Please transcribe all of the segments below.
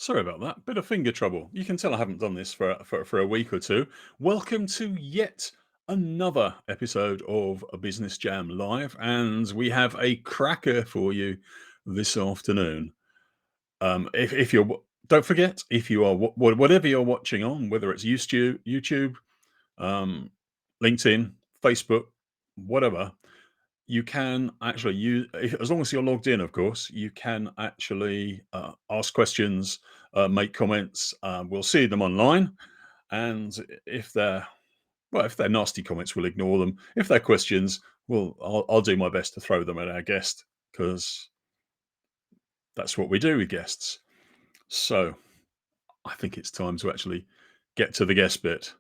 Sorry about that. Bit of finger trouble. You can tell I haven't done this for a week or two. Welcome to yet another episode of a Business Jam Live, and we have a cracker for you this afternoon. If you're, don't forget, if you are whatever you're watching on, whether it's YouTube, um, LinkedIn, Facebook, whatever, you can actually use, as long as you're logged in, of course, you can actually ask questions, make comments. We'll see them online, and if they're nasty comments, we'll ignore them. If they're questions, I'll do my best to throw them at our guest, because that's what we do with guests. So I think it's time to actually get to the guest bit.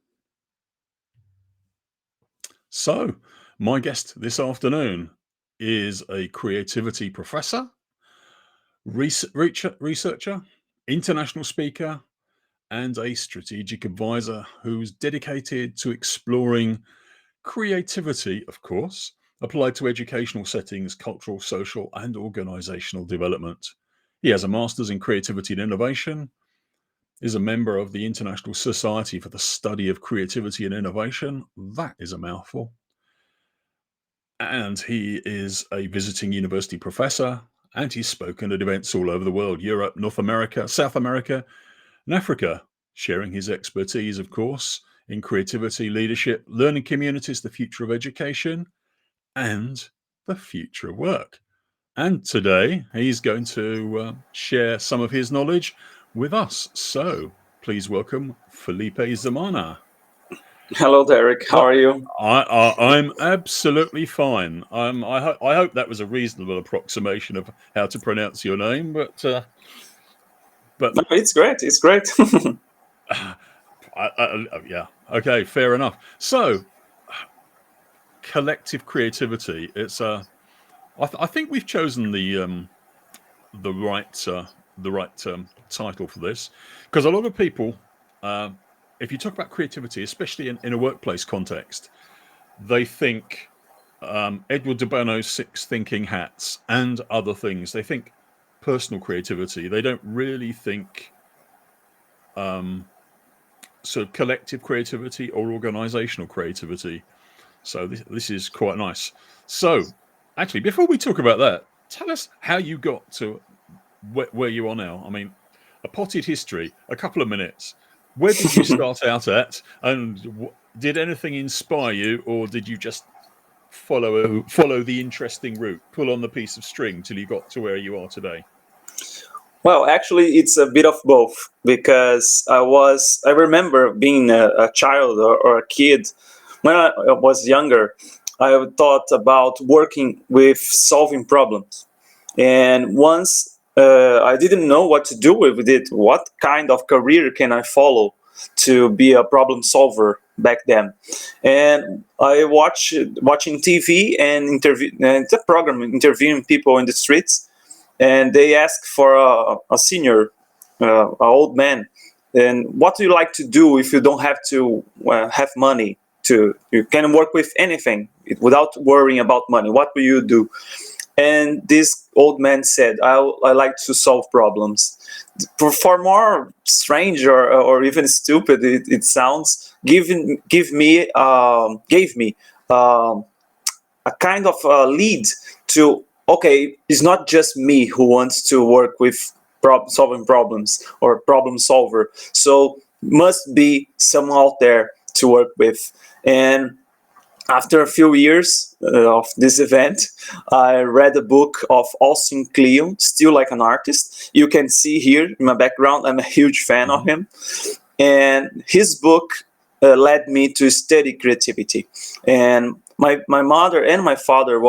So my guest this afternoon is a creativity professor, researcher, international speaker, and a strategic advisor who's dedicated to exploring creativity, of course, applied to educational settings, cultural, social, and organizational development. He has a master's in creativity and innovation, is a member of the International Society for the Study of Creativity and Innovation. That is a mouthful. And he is a visiting university professor, and he's spoken at events all over the world: Europe, North America, South America, and Africa, sharing his expertise, of course, in creativity, leadership, learning communities, the future of education, and the future of work. And today he's going to share some of his knowledge with us. So please welcome Felipe Zamana. Hello, Derek. How are you? I'm absolutely fine. I hope that was a reasonable approximation of how to pronounce your name, but No, it's great. It's great. yeah, okay, fair enough. So, collective creativity. It's I think we've chosen the right title for this, because a lot of people, if you talk about creativity, especially in a workplace context, they think Edward de Bono's 6 thinking hats and other things. They think personal creativity. They don't really think sort of collective creativity or organizational creativity. So this is quite nice. So actually, before we talk about that, tell us how you got to where you are now. I mean, a potted history, a couple of minutes. Where did you start out at, and did anything inspire you, or did you just follow the interesting route, pull on the piece of string till you got to where you are today? Well, actually, it's a bit of both, because I remember being a child or a kid when I was younger. I thought about working with solving problems, and once I didn't know what to do with it. What kind of career can I follow to be a problem solver back then? And I watching TV and it's a program interviewing people in the streets, and they ask for a senior, an old man, and what do you like to do if you don't have to have money? You can work with anything without worrying about money. What will you do? And this old man said, I like to solve problems. For more strange or even stupid it sounds, gave me a kind of lead to, okay, it's not just me who wants to work with solving problems or problem solver. So must be someone out there to work with. And after a few years of this event, I read a book of Austin Kleon, Still Like an Artist. You can see here in my background, I'm a huge fan of him. And his book led me to study creativity. And my mother and my father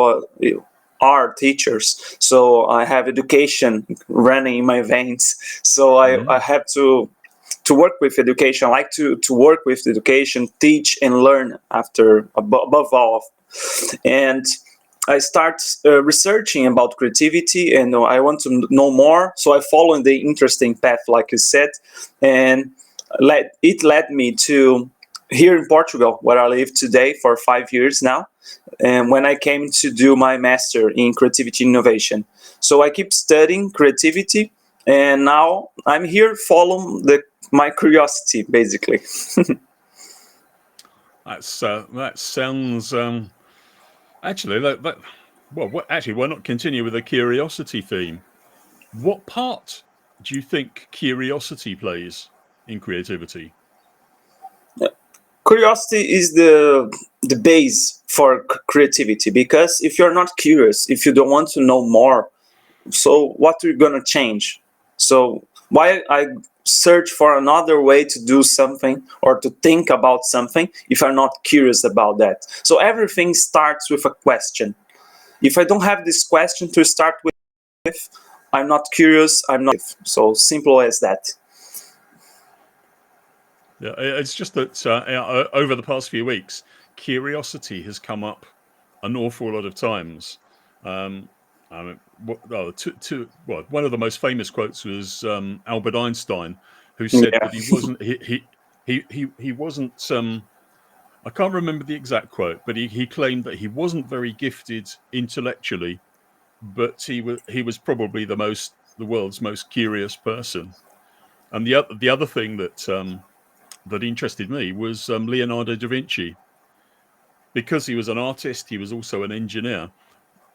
are teachers, so I have education running in my veins. So I have to work with education. I like to work with education, teach and learn above all. And I start researching about creativity, and I want to know more. So I follow the interesting path, like you said, and it led me to here in Portugal, where I live today for 5 years now. And when I came to do my master in creativity innovation, so I keep studying creativity and now I'm here following my curiosity, basically. That sounds actually actually, why not continue with the curiosity theme? What part do you think curiosity plays in creativity? Curiosity is the base for creativity, because if you're not curious, if you don't want to know more, so what are you gonna change? So why I search for another way to do something or to think about something if I'm not curious about that? So everything starts with a question. If I don't have this question to start with, I'm not curious, I'm not. So simple as that. Yeah, it's just that over the past few weeks, curiosity has come up an awful lot of times. I mean, one of the most famous quotes was Albert Einstein, who said Yeah. that he wasn't. I can't remember the exact quote, but he claimed that he wasn't very gifted intellectually, but he was probably the world's most curious person. And the other thing that interested me was Leonardo da Vinci. Because he was an artist, he was also an engineer.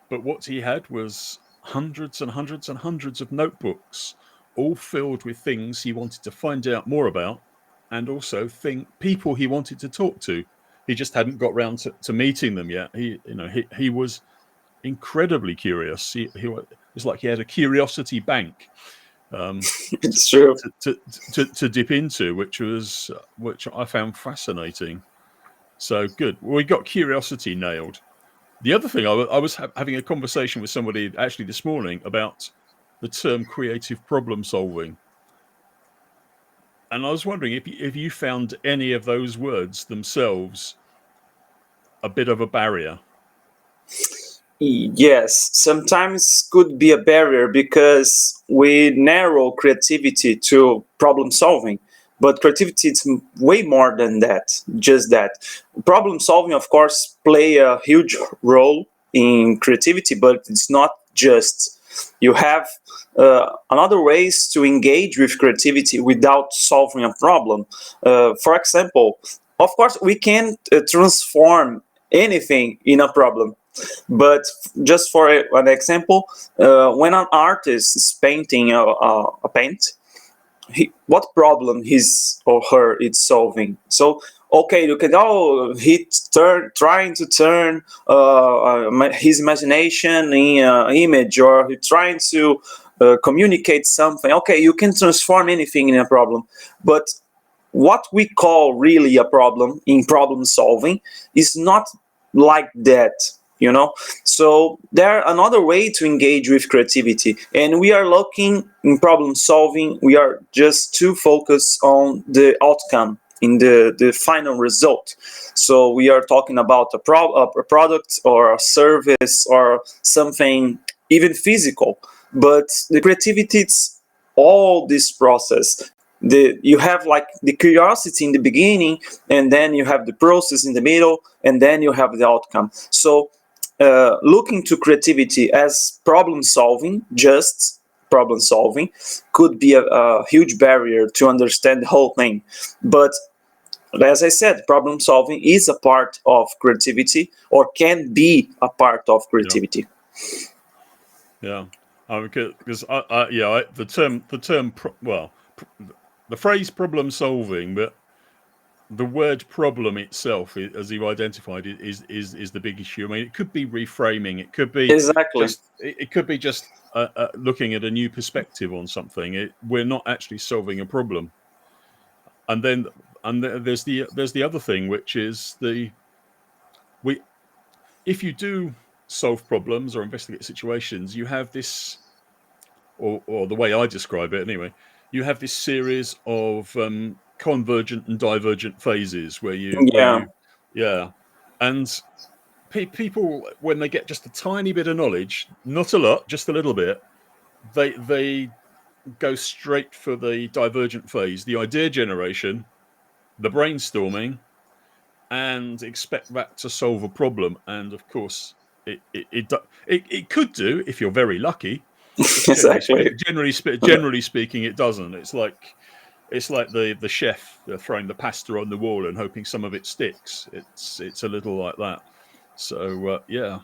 But what he had was hundreds and hundreds and hundreds of notebooks, all filled with things he wanted to find out more about, and also people he wanted to talk to. He just hadn't got round to meeting them yet. He was incredibly curious. It's like he had a curiosity bank. It's true. To dip into, which I found fascinating. So good. Well, we got curiosity nailed. The other thing, I was having a conversation with somebody actually this morning about the term creative problem solving, and I was wondering if you found any of those words themselves a bit of a barrier. Yes, sometimes could be a barrier because we narrow creativity to problem solving, but creativity is way more than that. Just that problem solving, of course, play a huge role in creativity, but it's not just. You have another ways to engage with creativity without solving a problem. For example, of course, we can transform anything in a problem, but just for an example, when an artist is painting a paint, what problem his or her is solving? So okay, you can trying to turn his imagination in an image, or he trying to communicate something. Okay, you can transform anything in a problem, but what we call really a problem in problem solving is not like that, you know. So there another way to engage with creativity, and we are looking in problem solving, we are just too focused on the outcome in the final result. So we are talking about a product or a service or something even physical, but the creativity, it's all this process. You have like the curiosity in the beginning, and then you have the process in the middle, and then you have the outcome. So looking to creativity as problem solving, just problem solving, could be a huge barrier to understand the whole thing. But as I said, problem solving is a part of creativity, or can be a part of creativity. Yeah, because the phrase problem solving, but the word problem itself, as you've identified, is the big issue. I mean, it could be reframing. It could be Exactly. just looking at a new perspective on something. We're not actually solving a problem. And then there's the other thing, which is if you do solve problems or investigate situations, you have this, or the way I describe it anyway, you have this series of convergent and divergent phases Yeah. yeah, and people, when they get just a tiny bit of knowledge, not a lot, just a little bit, they go straight for the divergent phase, the idea generation, the brainstorming, and expect that to solve a problem. And of course, it could do if you're very lucky. But Exactly. generally speaking, it doesn't. It's like the chef throwing the pasta on the wall and hoping some of it sticks. It's a little like that. So yeah,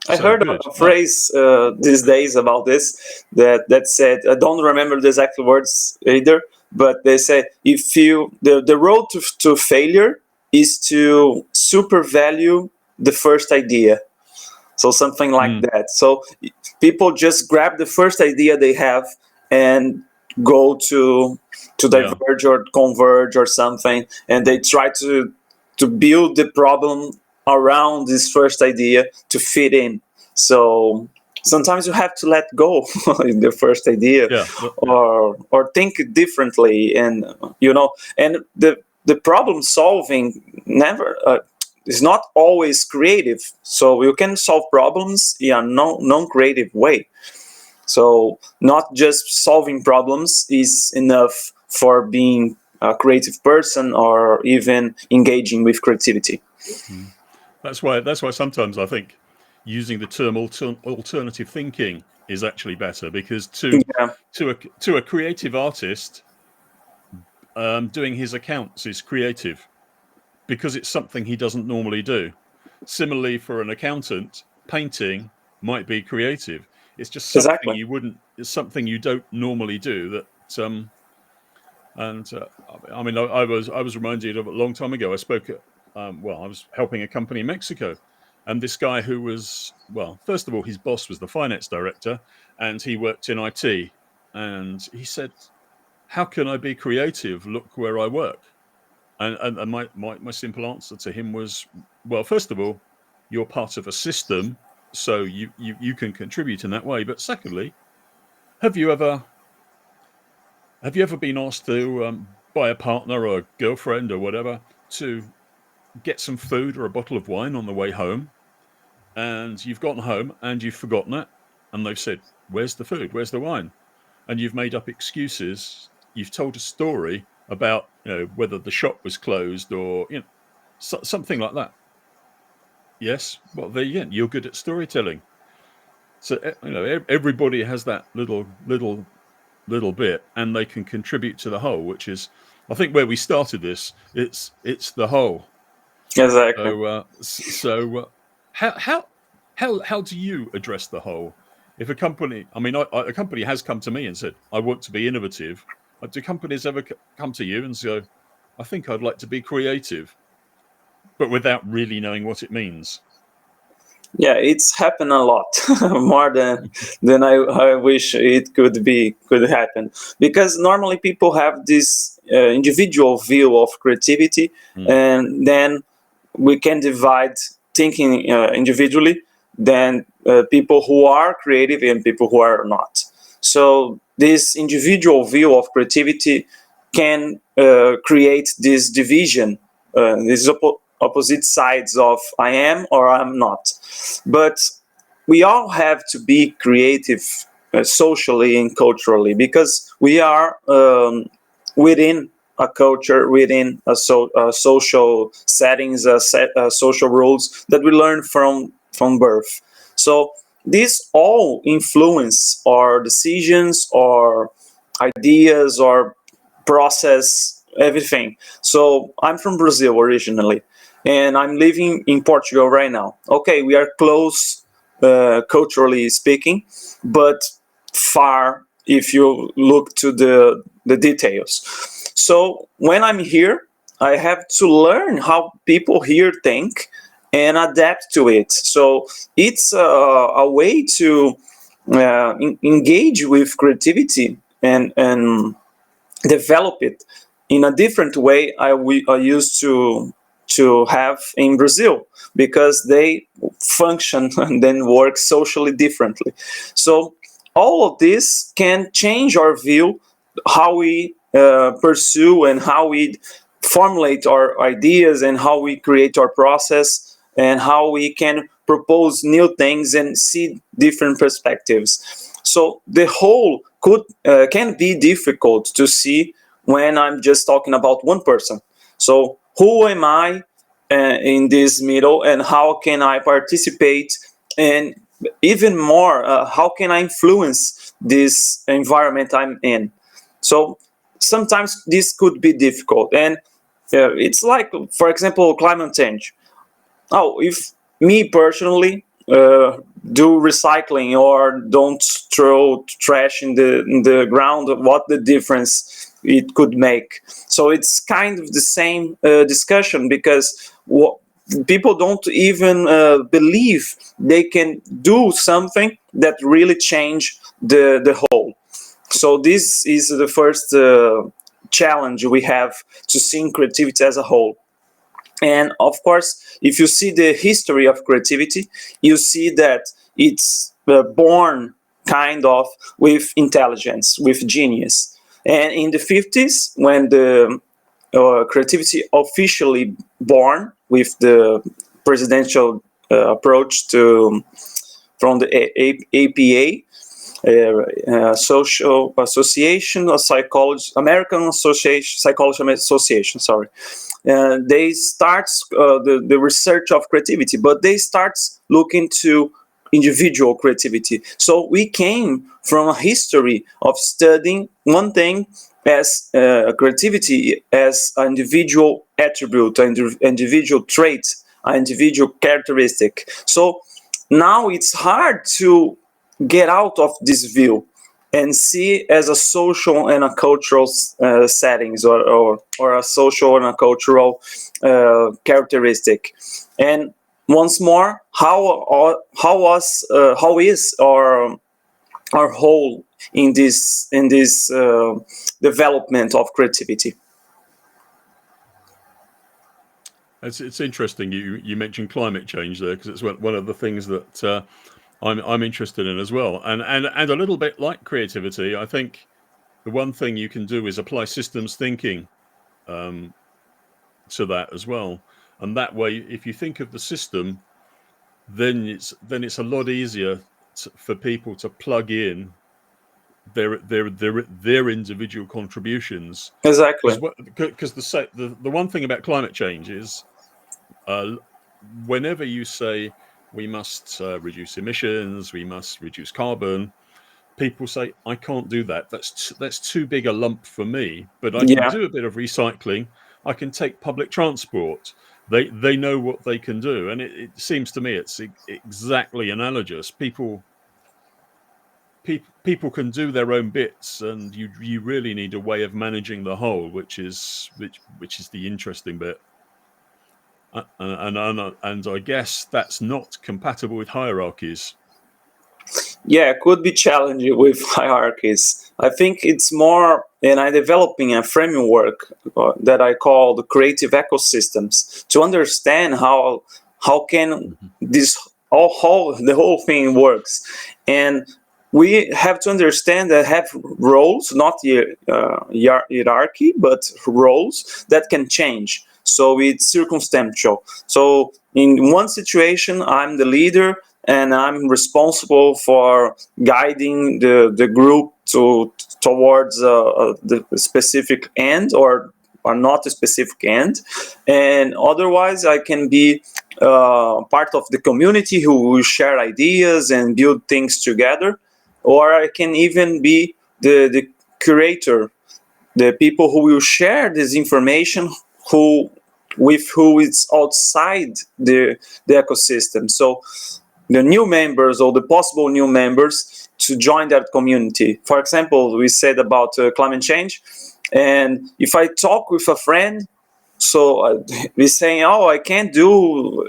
I so heard good. a phrase these days about this that said, I don't remember the exact words either, but they say if you the road to failure is to super value the first idea. So something like Mm, that. So people just grab the first idea they have and go to yeah, diverge or converge or something, and they try to build the problem around this first idea to fit in. So sometimes you have to let go the first idea, yeah, yeah. or think differently, and and the problem solving never is not always creative. So you can solve problems in a non-creative way. So not just solving problems is enough for being a creative person or even engaging with creativity. Mm. That's why sometimes I think using the term alternative thinking is actually better, because Yeah, to a creative artist, doing his accounts is creative because it's something he doesn't normally do. Similarly, for an accountant, painting might be creative. It's just something exactly. you wouldn't. It's something you don't normally do. That and I mean, I was reminded of a long time ago. I spoke at well, I was helping a company in Mexico, and this guy who was, well, first of all, his boss was the finance director, and he worked in IT, and he said, "How can I be creative? Look where I work." And my simple answer to him was, well, first of all, you're part of a system, so you can contribute in that way. But secondly, have you ever been asked to buy a partner or a girlfriend or whatever to get some food or a bottle of wine on the way home, and you've gotten home and you've forgotten it, and they've said, "Where's the food? Where's the wine?" And you've made up excuses. You've told a story about, whether the shop was closed or something like that. Yes, well, there you go. You're good at storytelling. So everybody has that little bit, and they can contribute to the whole, which is, I think, where we started this. It's the whole. Exactly. So how do you address the whole? If a company, I mean, a company has come to me and said, "I want to be innovative." Do companies ever come to you and say, "I think I'd like to be creative," but without really knowing what it means? Yeah, it's happened a lot more than I wish it could happen, because normally people have this individual view of creativity, Mm, and then we can divide thinking individually, then people who are creative and people who are not. So this individual view of creativity can create this division, these opposite sides of I am or I'm not. But we all have to be creative socially and culturally, because we are within a culture, within a social settings, social rules that we learn from birth. So these all influence our decisions, our ideas, our process, everything. So I'm from Brazil originally, and I'm living in Portugal right now. Okay, we are close culturally speaking, but far if you look to the details. So when I'm here, I have to learn how people here think and adapt to it. So it's a way to engage with creativity and develop it in a different way I used to have in Brazil, because they function and then work socially differently. So all of this can change our view, how we pursue and how we formulate our ideas and how we create our process and how we can propose new things and see different perspectives. So the whole can be difficult to see when I'm just talking about one person. So who am I in this middle, and how can I participate and even more, how can I influence this environment I'm in? So sometimes this could be difficult, and it's like, for example, climate change. Oh, if me personally do recycling or don't throw trash in the ground, what the difference it could make? So it's kind of the same discussion, because people don't even believe they can do something that really change the whole. So this is the first challenge we have, to seeing creativity as a whole. And of course, if you see the history of creativity, you see that it's born kind of with intelligence, with genius. And in the 50s, when the creativity officially born with the presidential approach to from the APA, Social Association of Psychology, American Association, Psychology Association, sorry. They start the research of creativity, but they start looking to individual creativity. So we came from a history of studying one thing as creativity as an individual attribute, an individual trait, an individual characteristic. So now it's hard to get out of this view and see as a social and a cultural settings, or a social and a cultural characteristic. And once more, how is our whole in this development of creativity? It's interesting you mentioned climate change there, because it's one of the things that I'm interested in as well, and a little bit like creativity. I think the one thing you can do is apply systems thinking to that as well, and that way, if you think of the system, then it's a lot easier for people to plug in their individual contributions. Exactly. Because the one thing about climate change is, whenever you say we must reduce emissions, we must reduce carbon, people say, I can't do that. That's too big a lump for me. But I can Yeah. do a bit of recycling. I can take public transport. They know what they can do, and it seems to me it's exactly analogous. People can do their own bits, and you really need a way of managing the whole, which is the interesting bit. And I guess that's not compatible with hierarchies. Yeah, could be challenging with hierarchies. I think it's more, and I'm developing a framework that I call the creative ecosystems, to understand how can this all the whole thing works. And we have to understand that have roles, not hierarchy, but roles that can change. So it's circumstantial. So in one situation, I'm the leader, and I'm responsible for guiding the group towards the specific end, or not a specific end. And otherwise, I can be part of the community who will share ideas and build things together, or I can even be the curator, the people who will share this information, who is outside the ecosystem. So the new members, or the possible new members, to join that community. For example, we said about climate change, and if I talk with a friend, so we're saying, oh, I can't do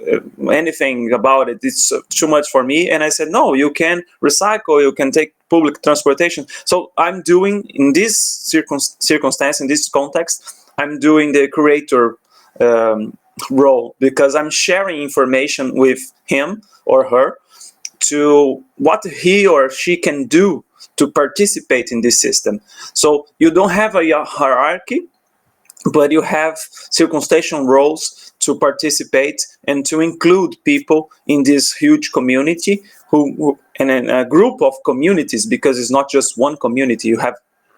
anything about it, it's too much for me. And I said, no, you can recycle, you can take public transportation. So I'm doing, in this circumstance, in this context, I'm doing the curator role, because I'm sharing information with him or her to what he or she can do to participate in this system. So you don't have a hierarchy, but you have circumstantial roles to participate and to include people in this huge community, and in a group of communities, because it's not just one community. You have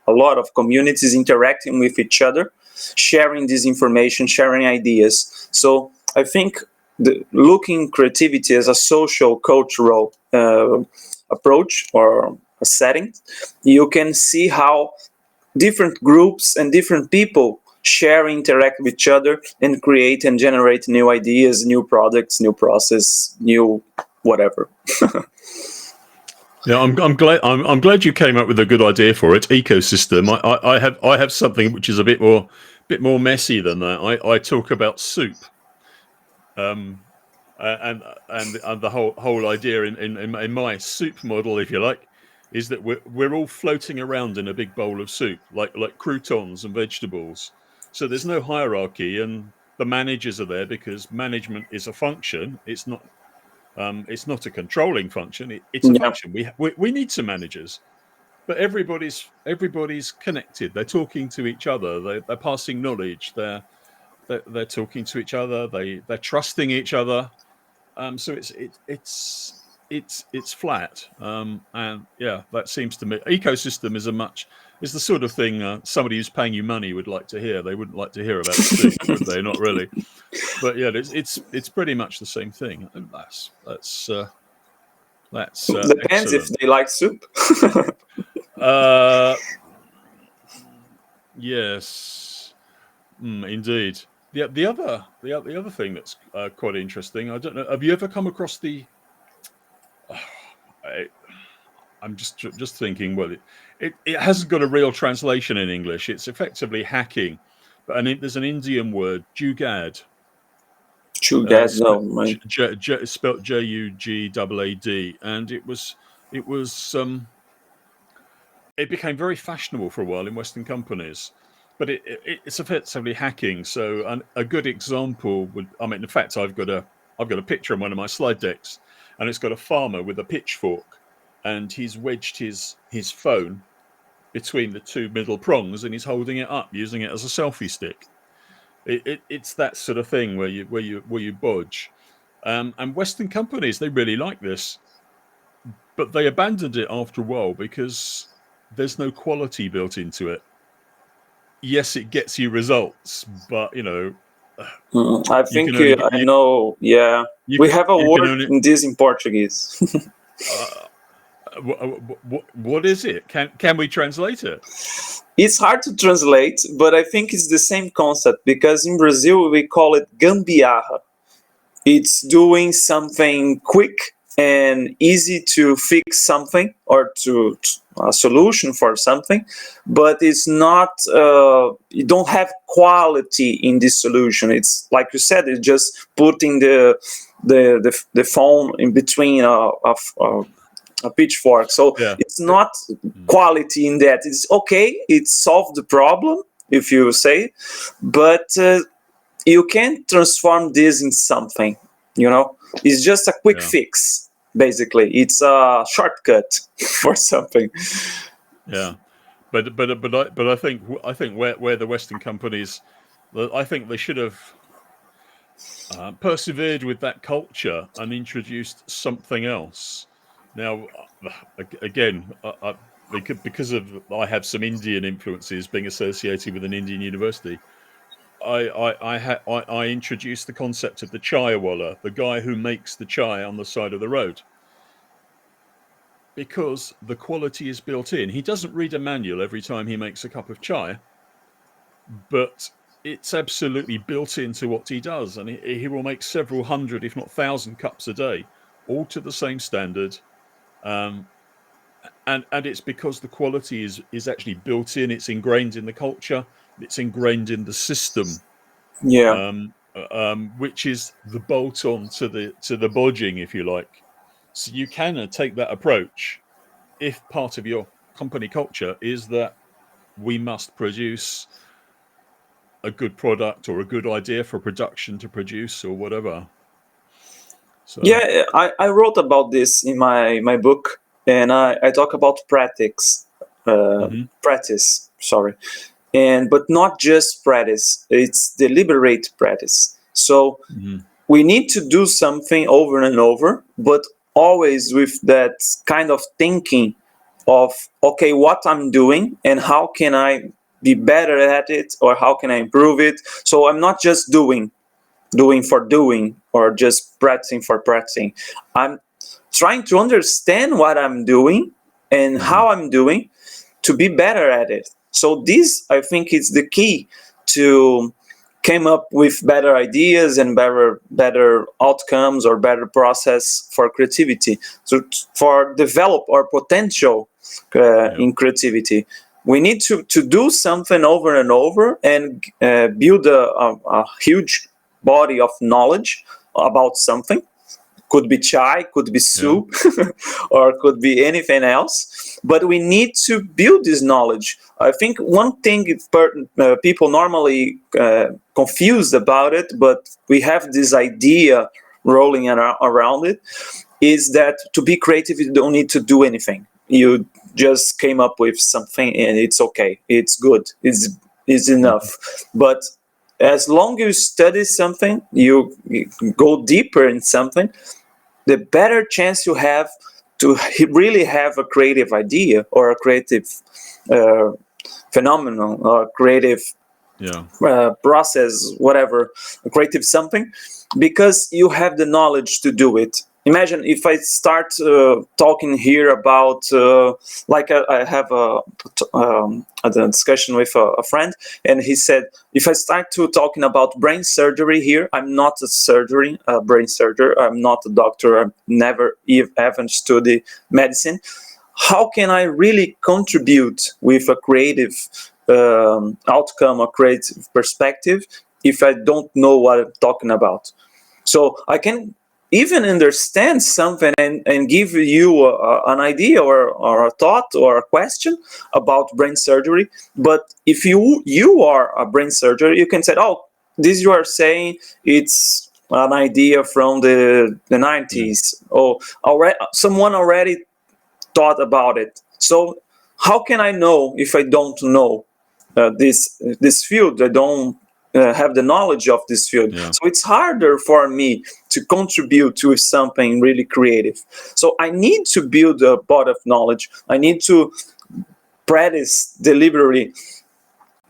a lot of communities interacting with each other, sharing this information, sharing ideas. So I think looking creativity as a social cultural approach or a setting, you can see how different groups and different people share, interact with each other, and create and generate new ideas, new products, new process, new whatever. Yeah, I'm glad you came up with a good idea for it. Ecosystem. I have something which is a bit more messy than that. I talk about soup. And the whole idea in my soup model, if you like, is that we're all floating around in a big bowl of soup, like croutons and vegetables. So there's no hierarchy, and the managers are there because management is a function. It's not a controlling function. It's a Yeah. function. We need some managers, but everybody's connected. They're talking to each other. They're passing knowledge. They're talking to each other. They're trusting each other. So it's flat, and yeah, that seems to me ecosystem is the sort of thing somebody who's paying you money would like to hear. They wouldn't like to hear about soup, would they? Not really. But yeah, it's pretty much the same thing, and that's Depends if excellent. they like soup. Yes, indeed. The other thing that's quite interesting. I don't know. Have you ever come across the? I'm just thinking. Well, it hasn't got a real translation in English. It's effectively hacking, but there's an Indian word, jugad. True, that no, Spelt Jugaad, and it became very fashionable for a while in Western companies, but it's effectively hacking. So a good example in fact, I've got a picture on one of my slide decks, and it's got a farmer with a pitchfork, and he's wedged his phone between the two middle prongs, and he's holding it up, using it as a selfie stick. It's that sort of thing where you bodge, and Western companies, they really like this, but they abandoned it after a while because there's no quality built into it. Yes, it gets you results, but I you think can only I know. Yeah, we have a you can word only. in this in Portuguese. What is it? Can we translate it? It's hard to translate, but I think it's the same concept because in Brazil we call it gambiarra. It's doing something quick and easy to fix something or to a solution for something, but it's not. You don't have quality in this solution. It's like you said. It's just putting the phone in between a pitchfork. So Yeah. it's not quality in that. It's okay. It solved the problem, if you say, but you can't transform this in something. It's just a quick fix. Basically, it's a shortcut for something. Yeah, but I think where the Western companies, I think they should have persevered with that culture and introduced something else. Now, again, because I have some Indian influences being associated with an Indian university. I introduced the concept of the chai Wallah, the guy who makes the chai on the side of the road, because the quality is built in. He doesn't read a manual every time he makes a cup of chai, but it's absolutely built into what he does, and he will make several hundred, if not 1,000 cups a day, all to the same standard. And it's because the quality is actually built in. It's ingrained in the culture. It's ingrained in the system. Yeah. Which is the bolt on to the bodging, if you like. So you can take that approach if part of your company culture is that we must produce a good product or a good idea for production to produce or whatever. So Yeah, I wrote about this in my book, and I talk about practice, sorry, but not just practice. It's deliberate practice. So we need to do something over and over, but always with that kind of thinking of, okay, what I'm doing and how can I be better at it, or how can I improve it. So I'm not just doing. doing for doing or just practicing for practicing. I'm trying to understand what I'm doing and Mhm. how I'm doing to be better at it. So this, I think, is the key to came up with better ideas and better outcomes or better process for creativity. So for develop our potential Yeah. in creativity, we need to do something over and over and build a huge body of knowledge about something. Could be chai, could be Yeah. soup, or could be anything else. But we need to build this knowledge. I think one thing people normally confused about it, but we have this idea rolling around it, is that to be creative, you don't need to do anything. You just came up with something and it's okay. It's good. It's enough. Mhm. But as long as you study something, you go deeper in something, the better chance you have to really have a creative idea or a creative uh, phenomenon or creative Yeah. process, whatever, a creative something, because you have the knowledge to do it. Imagine if I start talking here about, like I have a discussion with a friend, and he said, if I start to talking about brain surgery here, I'm not a brain surgeon, I'm not a doctor, I've never even studied medicine. How can I really contribute with a creative outcome, a creative perspective, if I don't know what I'm talking about? So I can even understand something and give you an idea or a thought or a question about brain surgery. But if you are a brain surgeon, you can say, oh, this you are saying, it's an idea from the Yeah. 90s. Oh, already, someone already thought about it. So how can I know if I don't know this field? I don't have the knowledge of this field. Yeah. So it's harder for me to contribute to something really creative. So I need to build a body of knowledge. I need to practice deliberately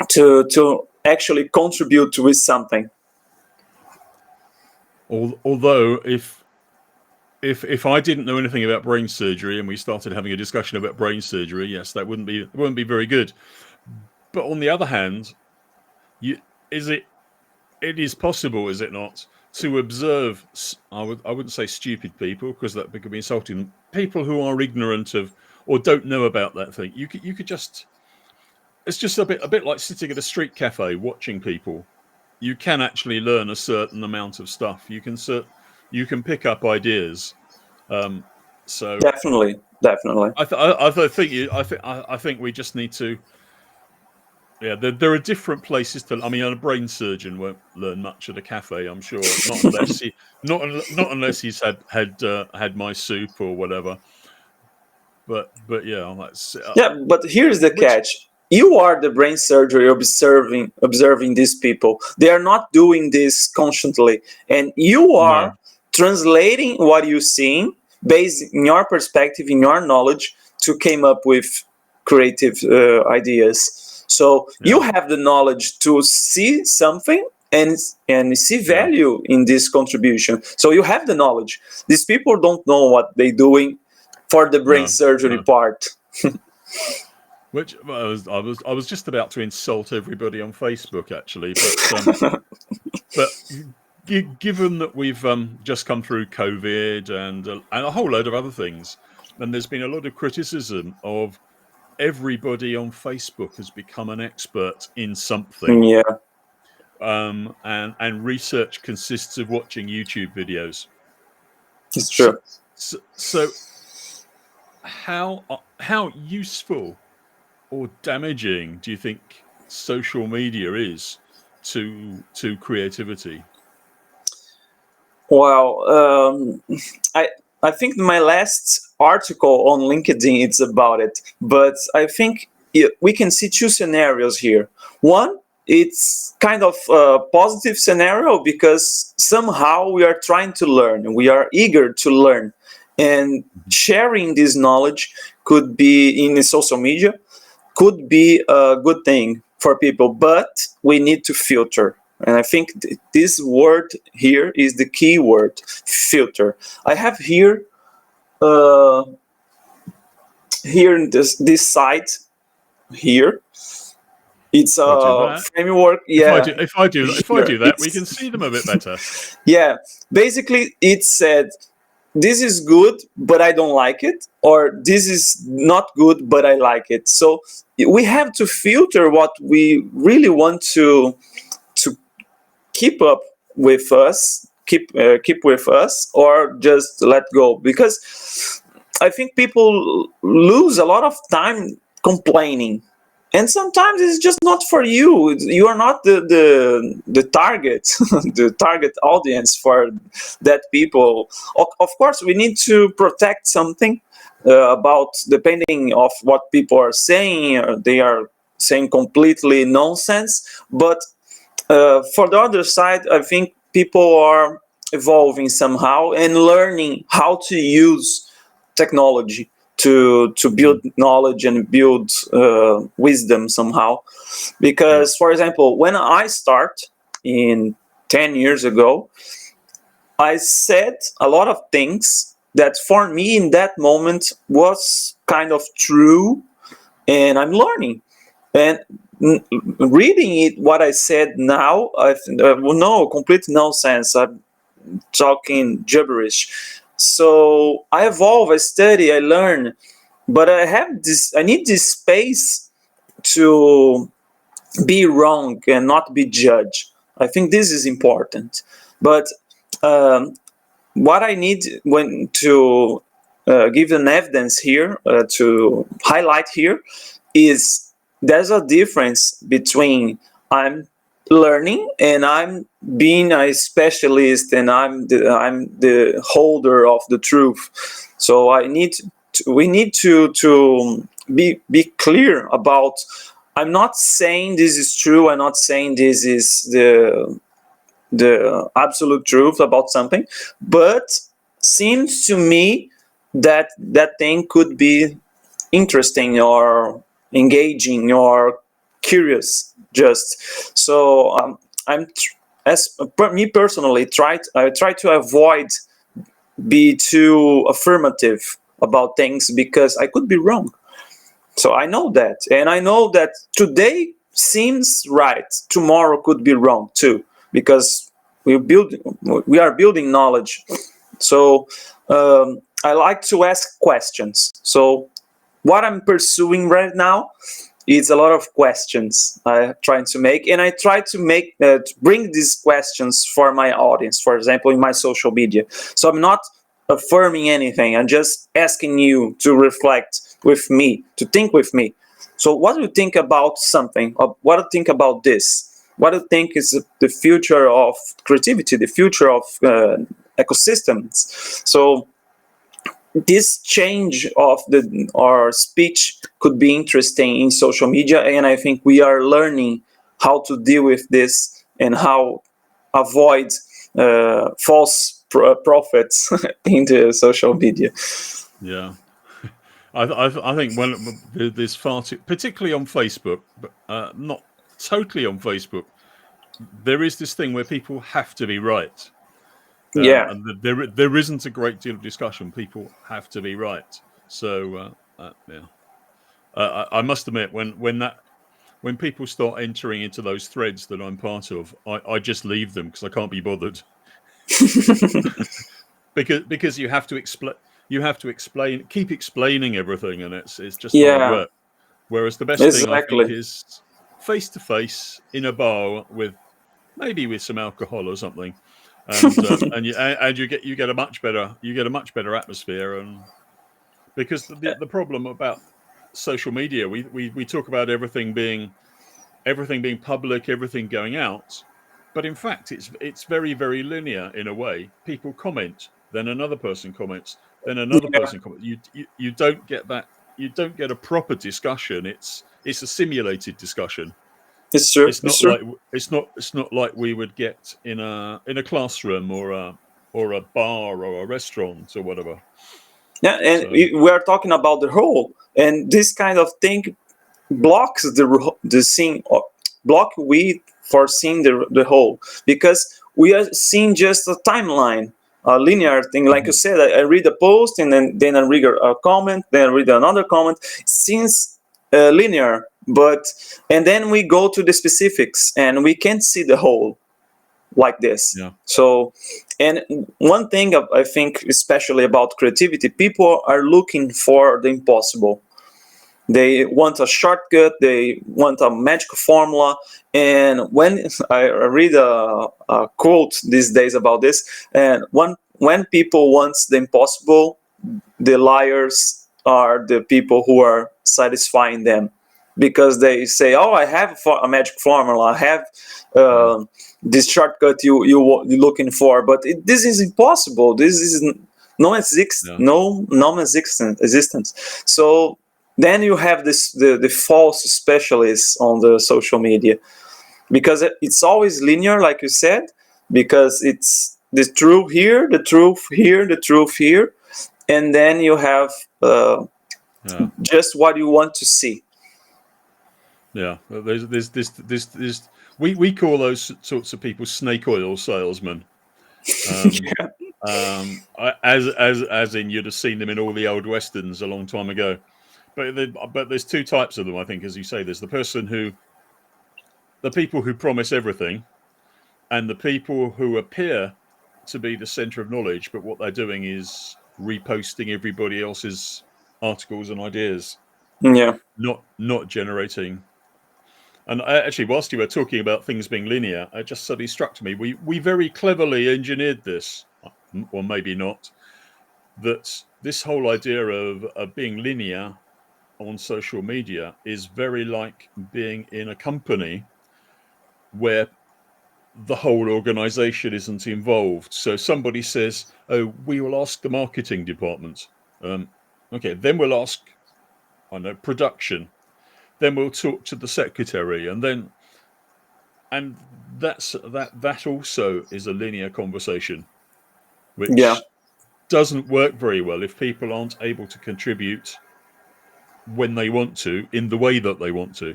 to actually contribute with something. Although if I didn't know anything about brain surgery and we started having a discussion about brain surgery, yes, that wouldn't be very good. But on the other hand, you is it it is possible, is it not, to observe? I wouldn't say stupid people because that could be insulting. People who are ignorant of or don't know about that thing. You could just it's just a bit like sitting at a street cafe watching people. You can actually learn a certain amount of stuff. You can pick up ideas. Um, so Definitely, definitely. I think we just need to. Yeah, there are different places to. I mean, a brain surgeon won't learn much at a cafe. I'm sure, not unless he's had my soup or whatever. But yeah, that's Yeah, but here's the which catch. You are the brain surgery observing these people. They are not doing this constantly, and you no, are translating what you're seeing based in your perspective, in your knowledge, to came up with creative ideas. So you yeah, have the knowledge to see something and see yeah, value in this contribution. So you have the knowledge. These people don't know what they're doing for the brain no, surgery no. part. Which well, I was just about to insult everybody on Facebook actually, but given that we've just come through COVID and a whole load of other things, and there's been a lot of criticism of everybody on Facebook has become an expert in something, Yeah, and research consists of watching YouTube videos. it's So, true. so how useful or damaging do you think social media is to creativity? Well, I I think my last article on LinkedIn it's about it, but I think we can see two scenarios here. One, it's kind of a positive scenario because somehow we are trying to learn, we are eager to learn, and Mhm. sharing this knowledge could be in the social media, could be a good thing for people, but we need to filter. And I think this word here is the key word, filter. I have here uh, here in this site here. It's If I do a that, framework. Yeah, if I here do that, we can it's see them a bit better. yeah. Basically, it said this is good, but I don't like it, or this is not good, but I like it. So we have to filter what we really want to keep up with us, keep with us, or just let go. Because I think people lose a lot of time complaining, and sometimes it's just not for you. You are not the target, the target audience for that people. Of course, we need to protect something about depending of what people are saying. They are saying completely nonsense, but for the other side, I think people are evolving somehow and learning how to use technology to build knowledge and build wisdom somehow. Yeah. Because, for example, when I start in 10 years ago, I said a lot of things that for me in that moment was kind of true, and I'm learning. And reading it, what I said now, well, no, complete nonsense. I'm talking gibberish. So I evolve, I study, I learn, but I have this. I need this space to be wrong and not be judged. I think this is important. But um, what I need when to give an evidence here to highlight here is there's a difference between I'm learning and I'm being a specialist and I'm the holder of the truth. So we need to be clear about. I'm not saying this is true. I'm not saying this is the absolute truth about something, but seems to me that that thing could be interesting or engaging or curious. Just so I'm as me personally I try to avoid be too affirmative about things because I could be wrong. So I know that, and I know that today seems right, tomorrow could be wrong too, because we are building knowledge. So I like to ask questions. So what I'm pursuing right now is a lot of questions I'm trying to make, and I try to make to bring these questions for my audience. For example, in my social media, so I'm not affirming anything. I'm just asking you to reflect with me, to think with me. So, what do you think about something? What do you think about this? What do you think is the future of creativity, the future of ecosystems? So, this change of our speech could be interesting in social media, and I think we are learning how to deal with this and how avoid false prophets in the social media. Yeah. I think there's far too, particularly on Facebook, but not totally on Facebook. There is this thing where people have to be right, Yeah, and there isn't a great deal of discussion. People have to be right. So yeah, I must admit when people start entering into those threads that I'm part of, I just leave them because I can't be bothered. because you have to explain, keep explaining everything, and it's just hard yeah, work. Whereas the best thing I think exactly. is face to face in a bar with maybe with some alcohol or something, and you get a much better atmosphere. And because the problem about social media, we talk about everything being public, everything going out, but in fact it's very very linear in a way. People comment, then another person comments, then another Yeah, person comments. You don't get that. You don't get a proper discussion. It's a simulated discussion. it's true. It's It's not true. like it's not like we would get in a classroom or a bar or a restaurant or whatever. Yeah, and So we are talking about the whole, and this kind of thing blocks the scene, or block we for seeing the whole, because we are seeing just a timeline, a linear thing. Like you said, I read a post, and then I read a comment, then I read another comment. It seems linear, but and then we go to the specifics, and we can't see the whole like this. Yeah. So, and one thing I think, especially about creativity, people are looking for the impossible. They want a shortcut, they want a magic formula. And when I read a quote these days about this, and when people want the impossible, the liars are the people who are satisfying them, because they say, "Oh, I have a magic formula. I have this shortcut you're looking for," but this is impossible. This is non-existent. So then you have the false specialists on the social media, because it's always linear, like you said, because it's the truth here, the truth here, the truth here, and then you have just what you want to see. Yeah, we call those sorts of people snake oil salesmen. As in, you'd have seen them in all the old westerns a long time ago. But there's two types of them, I think, as you say. There's the people who promise everything, and the people who appear to be the center of knowledge, but what they're doing is reposting everybody else's articles and ideas. Yeah. Not generating. And actually, whilst you were talking about things being linear, it just suddenly struck me, we very cleverly engineered this, or maybe not, that this whole idea of being linear on social media is very like being in a company where the whole organization isn't involved. So somebody says, "Oh, we will ask the marketing department." Okay, then we'll ask, I know, production. Then we'll talk to the secretary, and that also is a linear conversation, which doesn't work very well if people aren't able to contribute when they want to, in the way that they want to.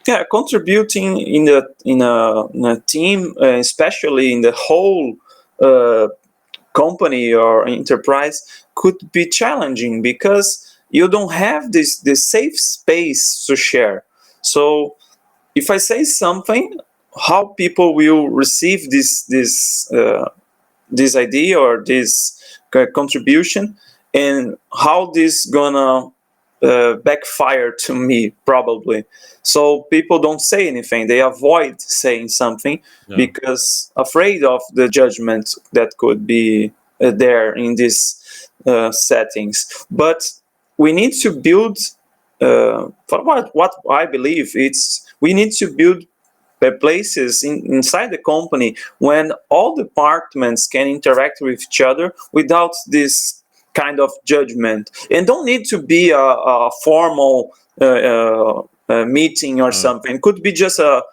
Yeah, contributing in a team, especially in the whole company or enterprise, could be challenging, because you don't have this safe space to share. So if I say something, how people will receive this idea or this contribution, and how this gonna backfire to me, probably. So people don't say anything, they avoid saying something, because afraid of the judgment that could be there in these settings. But we need to build, for what I believe, we need to build places inside the company when all departments can interact with each other without this kind of judgment. And don't need to be a formal meeting or something. It could be just a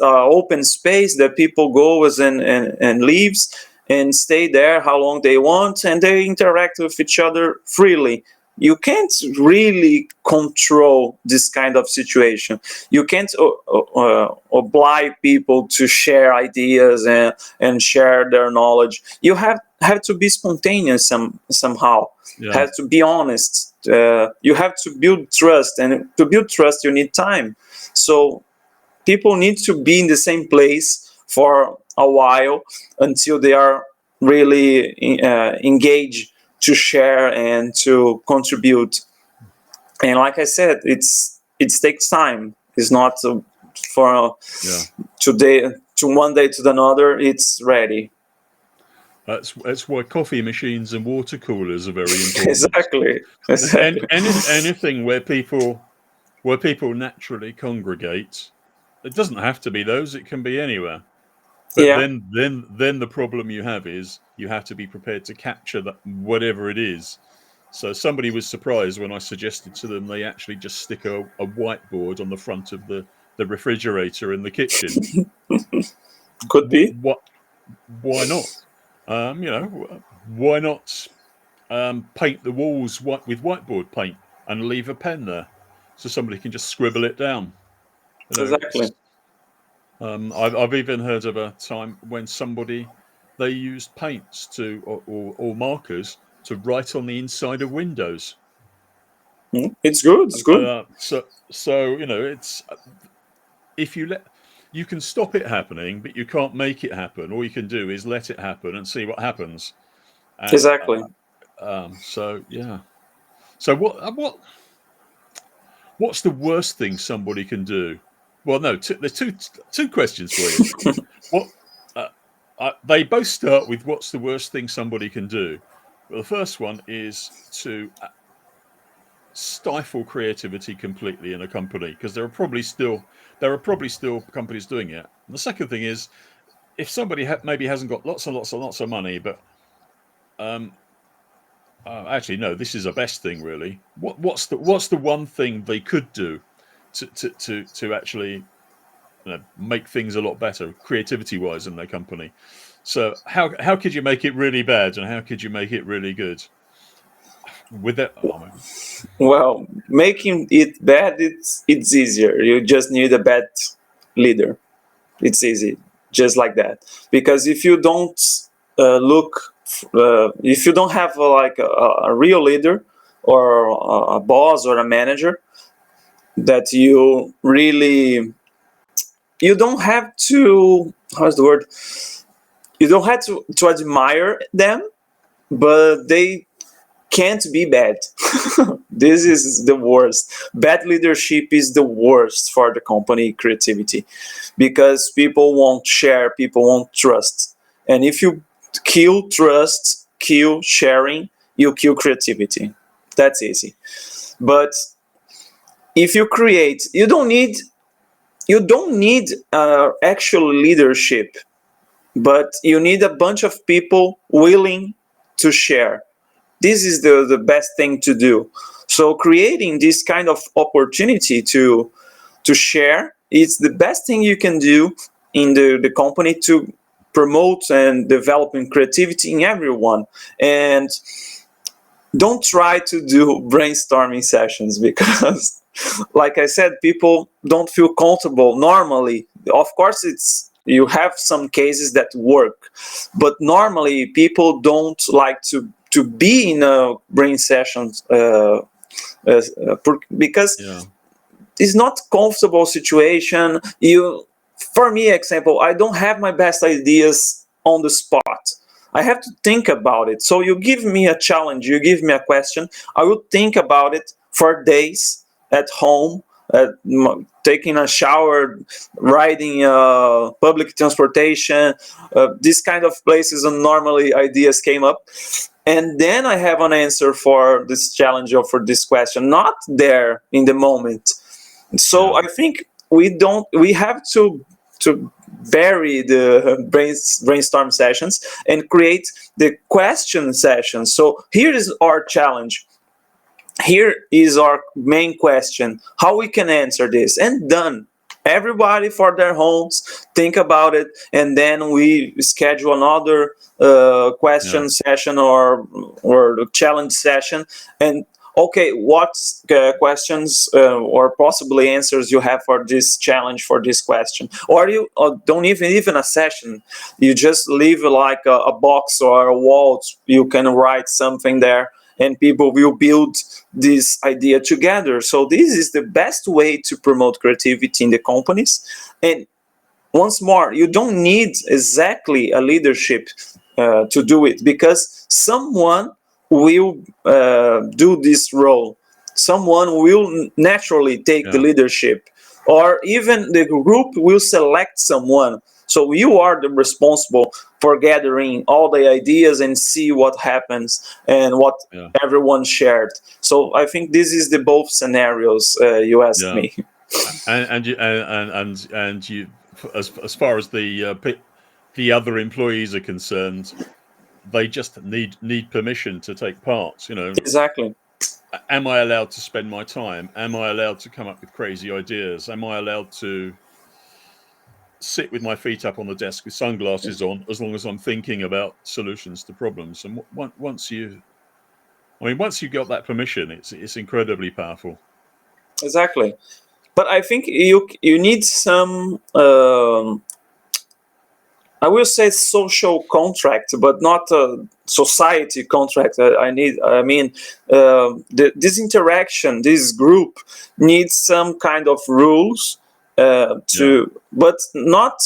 open space that people goes and leaves and stay there how long they want, and they interact with each other freely. You can't really control this kind of situation. You can't oblige people to share ideas and share their knowledge. You have to be spontaneous somehow. Have to be honest. You have to build trust, and to build trust you need time. So people need to be in the same place for a while until they are really engaged to share and to contribute. And like I said, it takes time. It's not for today to one day to another. It's ready. That's why coffee machines and water coolers are very important. Exactly. And anything where people naturally congregate. It doesn't have to be those. It can be anywhere. But then the problem you have is you have to be prepared to capture that, whatever it is. So somebody was surprised when I suggested to them they actually just stick a whiteboard on the front of the refrigerator in the kitchen. Could be. Why not? Why not paint the walls with whiteboard paint and leave a pen there so somebody can just scribble it down? You know, Exactly. I've even heard of a time when they used paints or markers to write on the inside of windows. It's good. It's good. So it's if you can stop it happening, but you can't make it happen. All you can do is let it happen and see what happens. And Exactly. so yeah. So what's the worst thing somebody can do? Well, no, there's two questions for you. What they both start with what's the worst thing somebody can do. Well, the first one is to stifle creativity completely in a company, because there are probably still companies doing it. And the second thing is, if somebody maybe hasn't got lots and lots of money, but actually no, this is a best thing really. What's the one thing they could do to actually make things a lot better creativity wise in their company? So how could you make it really bad, and how could you make it really good with that? Well, making it bad, it's easier. You just need a bad leader. It's easy, just like that. Because if you don't if you don't have a real leader or a boss or a manager that you don't have to, how's the word? You don't have to admire them, but they can't be bad. This is the worst. Bad leadership is the worst for the company creativity, because people won't share, people won't trust. And if you kill trust, kill sharing, you kill creativity. That's easy. But if you create, you don't need actual leadership, but you need a bunch of people willing to share. This is the best thing to do. So creating this kind of opportunity to share, it's the best thing you can do in the company to promote and developing creativity in everyone. And don't try to do brainstorming sessions, because like I said, people don't feel comfortable normally. Of course, you have some cases that work, but normally people don't like to be in a brain sessions because Yeah. it's not comfortable situation. For me, example, I don't have my best ideas on the spot. I have to think about it. So you give me a challenge, you give me a question, I will think about it for days at home, taking a shower, riding public transportation, these kind of places, and normally ideas came up. And then I have an answer for this challenge or for this question, not there in the moment. So I think we have to bury the brainstorm sessions and create the question sessions. So here is our challenge. Here is our main question, how we can answer this, and done. Everybody for their homes, think about it, and then we schedule another question session or challenge session. And okay, what questions or possibly answers you have for this challenge, for this question? Or you don't even a session, you just leave like a box or a wall, you can write something there, and people will build this idea together. So this is the best way to promote creativity in the companies. And once more, you don't need exactly a leadership to do it, because someone will do this role. Someone will naturally take the leadership, or even the group will select someone. So you are the responsible for gathering all the ideas and see what happens and what everyone shared. So I think this is the both scenarios you asked me. And you, as far as the other employees are concerned, they just need permission to take part. Exactly. Am I allowed to spend my time? Am I allowed to come up with crazy ideas? Am I allowed to sit with my feet up on the desk with sunglasses on, as long as I'm thinking about solutions to problems? And once you got that permission, it's incredibly powerful. Exactly. but I think you need some. I will say social contract, but not a society contract. I mean, this interaction, this group needs some kind of rules Yeah. but not.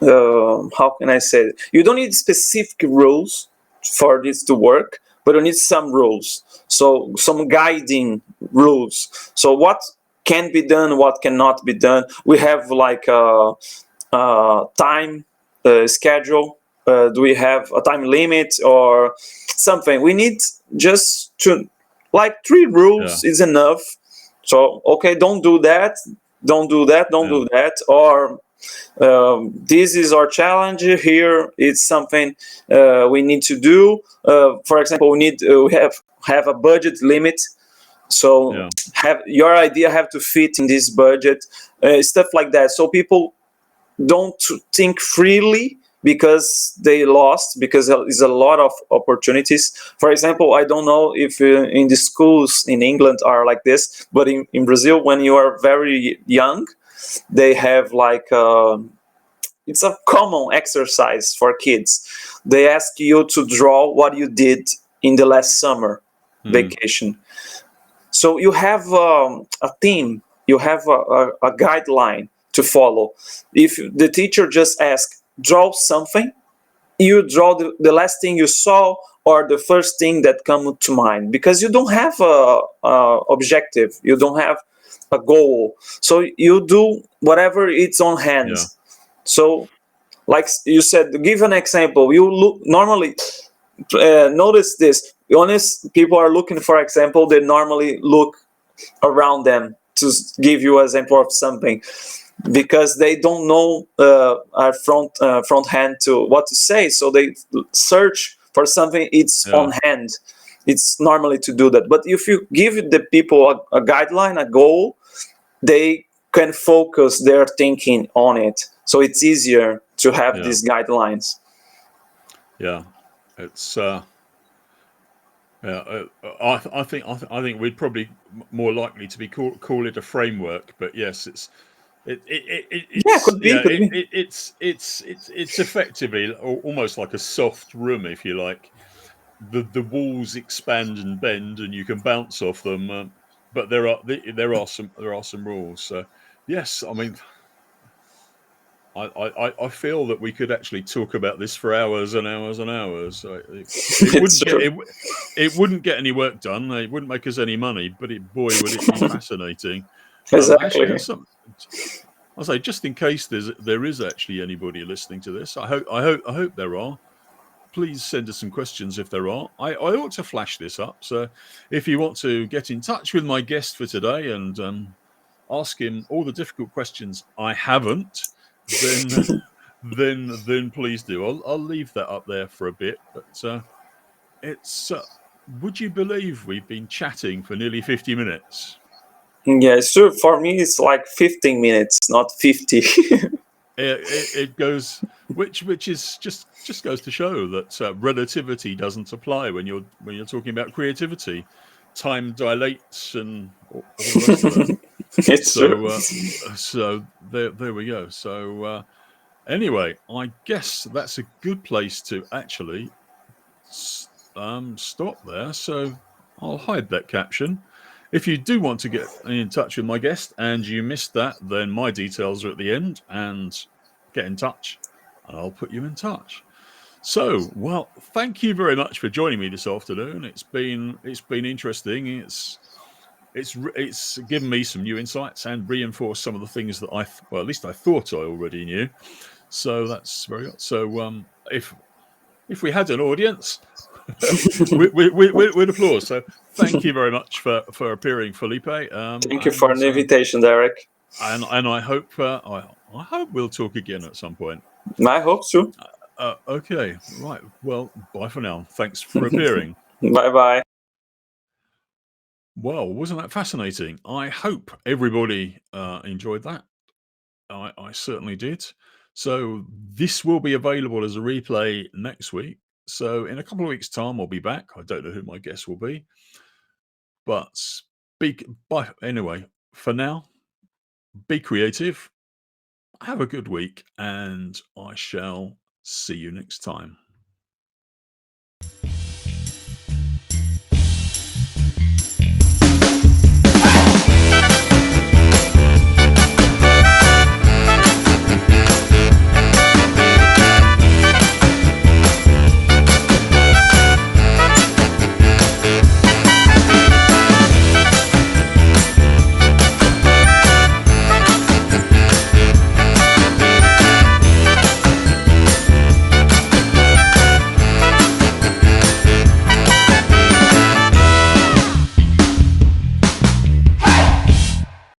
How can I say it? You don't need specific rules for this to work, but you need some rules. So some guiding rules. So what can be done, what cannot be done. We have like time schedule. Do we have a time limit or something? We need just to like 3 Yeah. rules is enough. So okay, don't do that, don't do that, don't Yeah. do that, or this is our challenge here. It's something we need to do. For example, we have a budget limit. So Yeah. have your idea have to fit in this budget, stuff like that. So people don't think freely because they lost, because there's a lot of opportunities. For example, I don't know if in the schools in England are like this, but in Brazil, when you are very young, they have like it's a common exercise for kids. They ask you to draw what you did in the last summer vacation. So you have a theme, you have a guideline to follow. If the teacher just asks, draw something, you draw the last thing you saw or the first thing that come to mind, because you don't have a objective, you don't have a goal. So you do whatever it's on hand. Yeah. So, like you said, give an example. You look normally. Notice this. Honest people are looking for example. They normally look around them to give you an example of something, because they don't know front hand to what to say. So they search for something. It's Yeah. on hand. It's normally to do that. But if you give the people a guideline, a goal, they can focus their thinking on it. So it's easier to have Yeah. these guidelines. Yeah. It's yeah. I think we'd probably more likely to be call it a framework, but yes, it's Could be, could be. it's effectively almost like a soft room, if you like. The walls expand and bend, and you can bounce off them, but there are some rules. So yes, I mean, I feel that we could actually talk about this for hours and hours and hours. It's true. It wouldn't get any work done. It wouldn't make us any money, but boy, would it be fascinating. Actually, Exactly. there's some. I'll say, just in case there is actually anybody listening to this. I hope there are. Please send us some questions if there are. I ought to flash this up. So if you want to get in touch with my guest for today and ask him all the difficult questions I haven't, then please do. I'll leave that up there for a bit. But it's would you believe we've been chatting for nearly 50 minutes? Yeah, it's true. For me, it's like 15 minutes, not 50. It goes, which is just goes to show that relativity doesn't apply when you're talking about creativity. Time dilates and all the rest of it. It's true. So there we go. So anyway, I guess that's a good place to actually stop there. So I'll hide that caption. If you do want to get in touch with my guest and you missed that, then my details are at the end, and get in touch and I'll put you in touch. So, well, thank you very much for joining me this afternoon. It's been interesting. It's given me some new insights and reinforced some of the things that at least I thought I already knew. So that's very good. So if we had an audience, with applause. So thank you very much for appearing, Felipe. Thank you for the invitation, Derek. And I hope I hope we'll talk again at some point. I hope so. Okay, right. Well, bye for now. Thanks for appearing. Bye bye. Well, wasn't that fascinating? I hope everybody enjoyed that. I certainly did. So this will be available as a replay next week. So in a couple of weeks' time, I'll be back. I don't know who my guest will be, but bye anyway. for now, be creative, have a good week, and I shall see you next time.